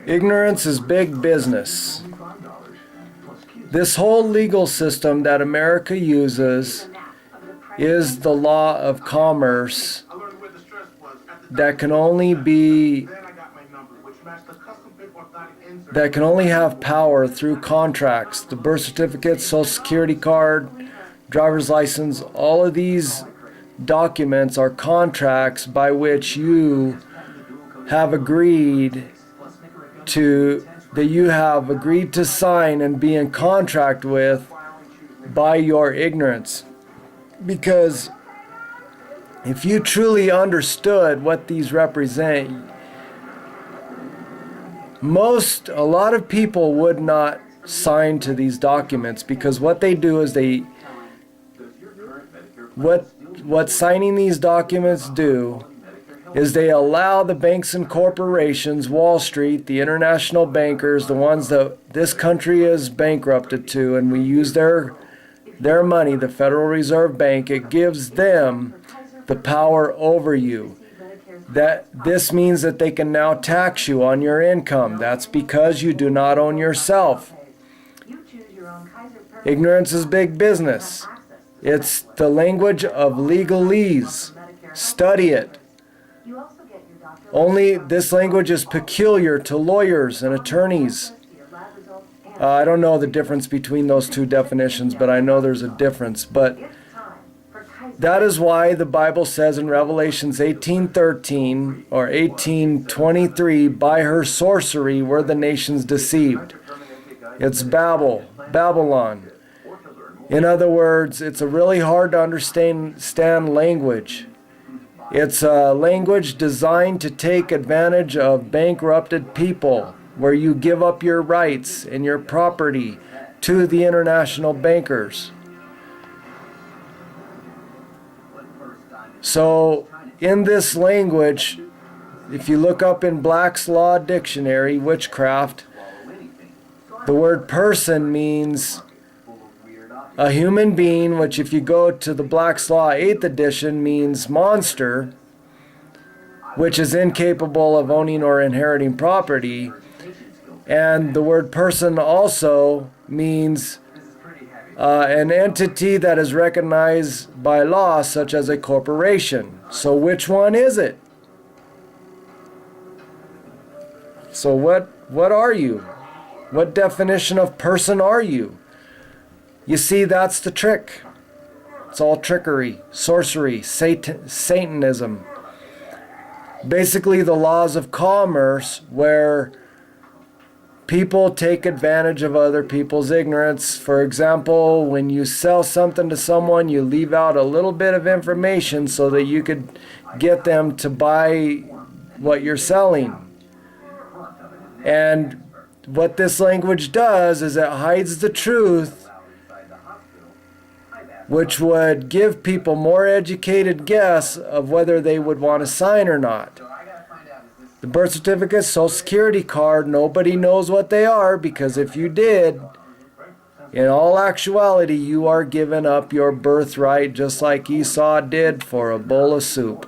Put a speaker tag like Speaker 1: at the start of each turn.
Speaker 1: Ignorance is big business. This whole legal system that America uses is the law of commerce that can only have power through contracts. The birth certificate, social security card, driver's license, all of these documents are contracts by which you have agreed to sign and be in contract with by your ignorance. Because if you truly understood what these represent, a lot of people would not sign to these documents, because what they do is what signing these documents do is they allow the banks and corporations, Wall Street, the international bankers, the ones that this country is bankrupted to, and we use their money, the Federal Reserve Bank, it gives them the power over you. This means that they can now tax you on your income. That's because you do not own yourself. Ignorance is big business. It's the language of legalese. Study it. Only this language is peculiar to lawyers and attorneys. I don't know the difference between those two definitions, but I know there's a difference. But that is why the Bible says in Revelations 18:13 or 18:23, by her sorcery were the nations deceived. It's Babylon. In other words, it's a really hard to understand language. It's a language designed to take advantage of bankrupted people, where you give up your rights and your property to the international bankers. So, in this language, if you look up in Black's Law Dictionary, witchcraft, the word person means a human being, which if you go to the Black's Law 8th edition means monster, which is incapable of owning or inheriting property. And the word person also means an entity that is recognized by law, such as a corporation. So which one is it? So what are you? What definition of person are you? You see, that's the trick. It's all trickery, sorcery, Satanism. Basically the laws of commerce, where people take advantage of other people's ignorance. For example, when you sell something to someone, you leave out a little bit of information so that you could get them to buy what you're selling. And what this language does is it hides the truth, which would give people more educated guess of whether they would want to sign or not. The birth certificate, social security card, nobody knows what they are, because if you did, in all actuality, you are giving up your birthright just like Esau did for a bowl of soup.